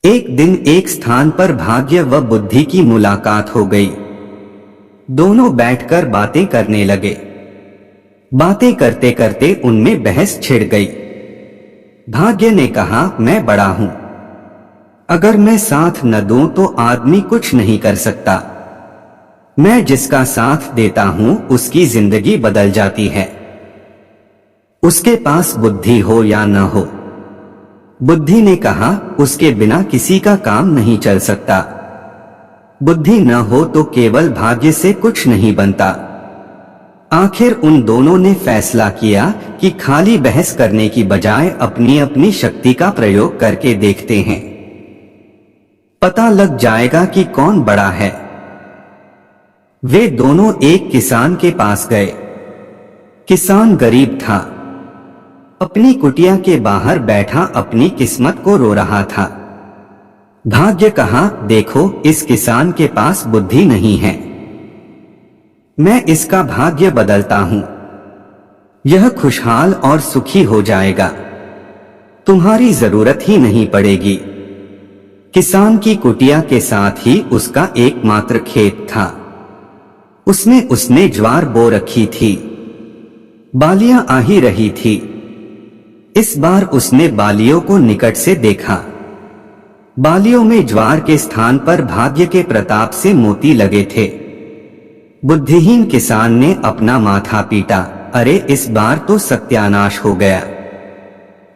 एक दिन एक स्थान पर भाग्य व बुद्धि की मुलाकात हो गई। दोनों बैठकर बातें करने लगे। बातें करते करते उनमें बहस छिड़ गई। भाग्य ने कहा, मैं बड़ा हूं, अगर मैं साथ न दूं तो आदमी कुछ नहीं कर सकता। मैं जिसका साथ देता हूं उसकी जिंदगी बदल जाती है, उसके पास बुद्धि हो या न हो। बुद्धि ने कहा, उसके बिना किसी का काम नहीं चल सकता। बुद्धि न हो तो केवल भाग्य से कुछ नहीं बनता। आखिर उन दोनों ने फैसला किया कि खाली बहस करने की बजाय अपनी अपनी शक्ति का प्रयोग करके देखते हैं, पता लग जाएगा कि कौन बड़ा है। वे दोनों एक किसान के पास गए। किसान गरीब था, अपनी कुटिया के बाहर बैठा अपनी किस्मत को रो रहा था। भाग्य कहा, देखो इस किसान के पास बुद्धि नहीं है, मैं इसका भाग्य बदलता हूं, यह खुशहाल और सुखी हो जाएगा, तुम्हारी जरूरत ही नहीं पड़ेगी। किसान की कुटिया के साथ ही उसका एकमात्र खेत था। उसने ज्वार बो रखी थी, बालियां आ ही रही थी। इस बार उसने बालियों को निकट से देखा। बालियों में ज्वार के स्थान पर भाग्य के प्रताप से मोती लगे थे। बुद्धिहीन किसान ने अपना माथा पीटा, अरे इस बार तो सत्यानाश हो गया।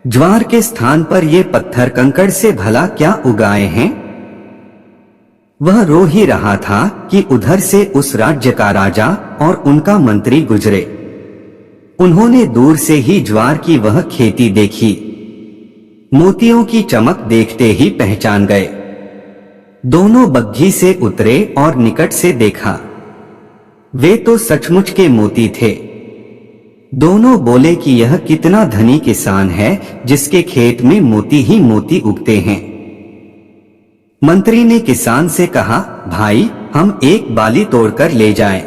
ज्वार के स्थान पर ये पत्थर कंकड़ से भला क्या उगाए हैं। वह रो ही रहा था कि उधर से उस राज्य का राजा और उनका मंत्री गुजरे। उन्होंने दूर से ही ज्वार की वह खेती देखी, मोतियों की चमक देखते ही पहचान गए। दोनों बग्घी से उतरे और निकट से देखा, वे तो सचमुच के मोती थे। दोनों बोले कि यह कितना धनी किसान है जिसके खेत में मोती ही मोती उगते हैं। मंत्री ने किसान से कहा, भाई हम एक बाली तोड़कर ले जाएं।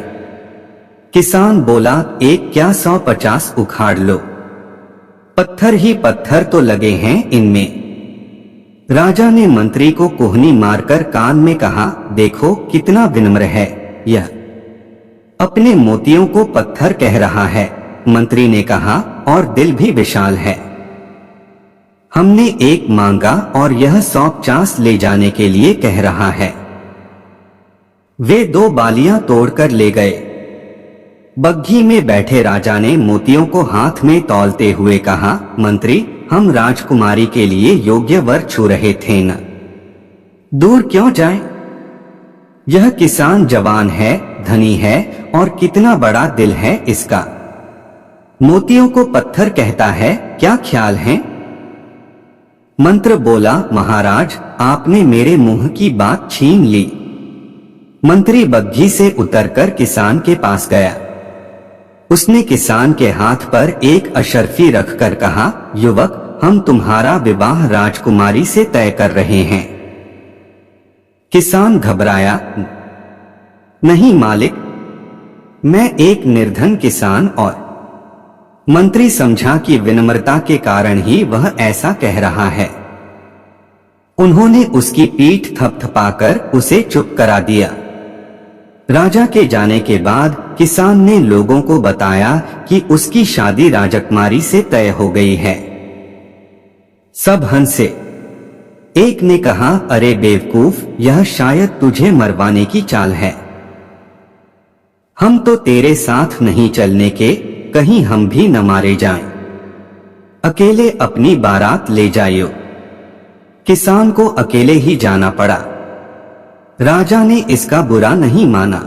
किसान बोला, एक क्या 150 उखाड़ लो, पत्थर ही पत्थर तो लगे हैं इनमें। राजा ने मंत्री को कोहनी मारकर कान में कहा, देखो कितना विनम्र है यह, अपने मोतियों को पत्थर कह रहा है। मंत्री ने कहा, और दिल भी विशाल है, हमने एक मांगा और यह 150 ले जाने के लिए कह रहा है। वे 2 बालियां तोड़कर ले गए। बग्घी में बैठे राजा ने मोतियों को हाथ में तौलते हुए कहा, मंत्री हम राजकुमारी के लिए योग्य वर छू रहे थे न, दूर क्यों जाए। यह किसान जवान है, धनी है और कितना बड़ा दिल है इसका, मोतियों को पत्थर कहता है, क्या ख्याल है। मंत्र बोला, महाराज आपने मेरे मुंह की बात छीन ली। मंत्री बग्घी से उतरकर किसान के पास गया। उसने किसान के हाथ पर एक अशर्फी रखकर कहा, युवक हम तुम्हारा विवाह राजकुमारी से तय कर रहे हैं। किसान घबराया, नहीं मालिक, मैं एक निर्धन किसान। और मंत्री समझा कि विनम्रता के कारण ही वह ऐसा कह रहा है। उन्होंने उसकी पीठ थपथपाकर उसे चुप करा दिया। राजा के जाने के बाद किसान ने लोगों को बताया कि उसकी शादी राजकुमारी से तय हो गई है। सब हंसे। एक ने कहा, अरे बेवकूफ, यह शायद तुझे मरवाने की चाल है, हम तो तेरे साथ नहीं चलने के, कहीं हम भी न मारे जाएं, अकेले अपनी बारात ले जाइयो। किसान को अकेले ही जाना पड़ा। राजा ने इसका बुरा नहीं माना।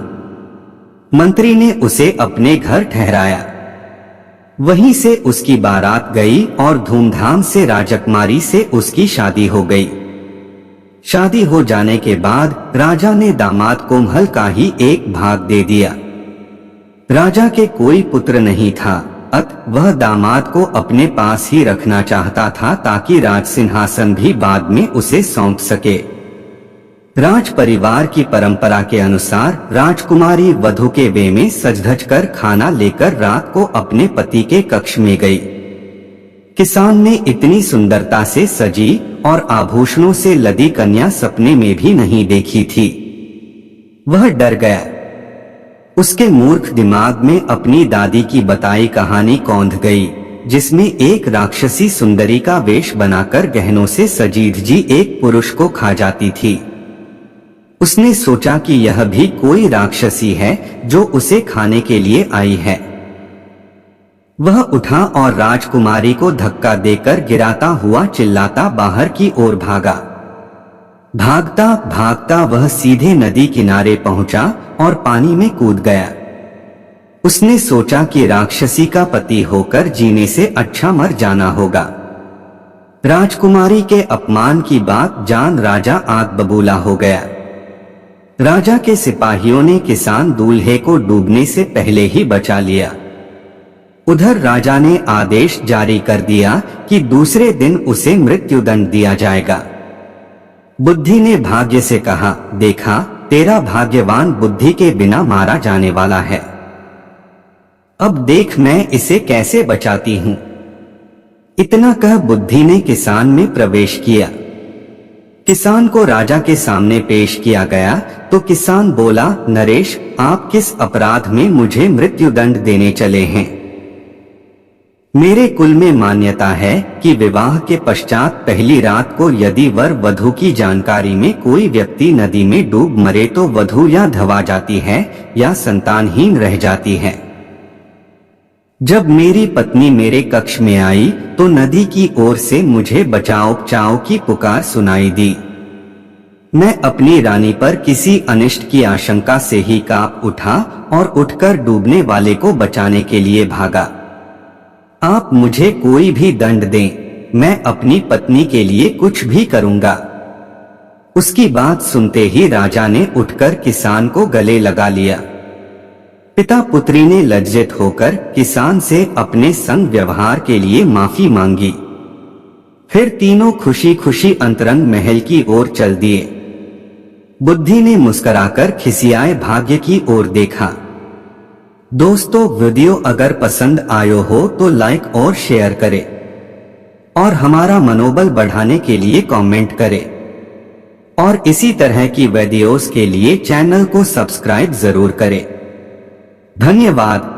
मंत्री ने उसे अपने घर ठहराया। वहीं से उसकी बारात गई और धूमधाम से राजकुमारी से उसकी शादी हो गई। शादी हो जाने के बाद राजा ने दामाद को महल का ही एक भाग दे दिया। राजा के कोई पुत्र नहीं था, अतः वह दामाद को अपने पास ही रखना चाहता था ताकि राज सिंहासन भी बाद में उसे सौंप सके। राज परिवार की परंपरा के अनुसार राजकुमारी वधू के वे में सज-धज कर खाना लेकर रात को अपने पति के कक्ष में गई। किसान ने इतनी सुंदरता से सजी और आभूषणों से लदी कन्या सपने में भी नहीं देखी थी। वह डर गया। उसके मूर्ख दिमाग में अपनी दादी की बताई कहानी कौंध गई, जिसमें एक राक्षसी सुंदरी का वेश बनाकर गहनों से सजी धजी एक पुरुष को खा जाती थी। उसने सोचा कि यह भी कोई राक्षसी है जो उसे खाने के लिए आई है। वह उठा और राजकुमारी को धक्का देकर गिराता हुआ चिल्लाता बाहर की ओर भागा। भागता भागता वह सीधे नदी किनारे पहुंचा और पानी में कूद गया। उसने सोचा कि राक्षसी का पति होकर जीने से अच्छा मर जाना होगा। राजकुमारी के अपमान की बात जान राजा आग बबूला हो गया। राजा के सिपाहियों ने किसान दूल्हे को डूबने से पहले ही बचा लिया। उधर राजा ने आदेश जारी कर दिया कि दूसरे दिन उसे मृत्युदंड दिया जाएगा। बुद्धि ने भाग्य से कहा, देखा, तेरा भाग्यवान बुद्धि के बिना मारा जाने वाला है। अब देख मैं इसे कैसे बचाती हूँ। इतना कह बुद्धि ने किसान में प्रवेश किया। किसान को राजा के सामने पेश किया गया तो किसान बोला, नरेश, आप किस अपराध में मुझे मृत्युदंड देने चले हैं? मेरे कुल में मान्यता है कि विवाह के पश्चात पहली रात को यदि वर वधू की जानकारी में कोई व्यक्ति नदी में डूब मरे तो वधू या धवा जाती है या संतानहीन रह जाती है। जब मेरी पत्नी मेरे कक्ष में आई तो नदी की ओर से मुझे बचाओ बचाओ की पुकार सुनाई दी। मैं अपनी रानी पर किसी अनिष्ट की आशंका से ही कांप उठा और उठकर डूबने वाले को बचाने के लिए भागा। आप मुझे कोई भी दंड दें, मैं अपनी पत्नी के लिए कुछ भी करूंगा। उसकी बात सुनते ही राजा ने उठकर किसान को गले लगा लिया। पिता पुत्री ने लज्जित होकर किसान से अपने संग व्यवहार के लिए माफी मांगी। फिर तीनों खुशी खुशी अंतरंग महल की ओर चल दिए। बुद्धि ने मुस्कुराकर खिसियाए भाग्य की ओर देखा। दोस्तों, वीडियो अगर पसंद आयो हो तो लाइक और शेयर करें और हमारा मनोबल बढ़ाने के लिए कमेंट करें और इसी तरह की वीडियोस के लिए चैनल को सब्सक्राइब जरूर करें। धन्यवाद।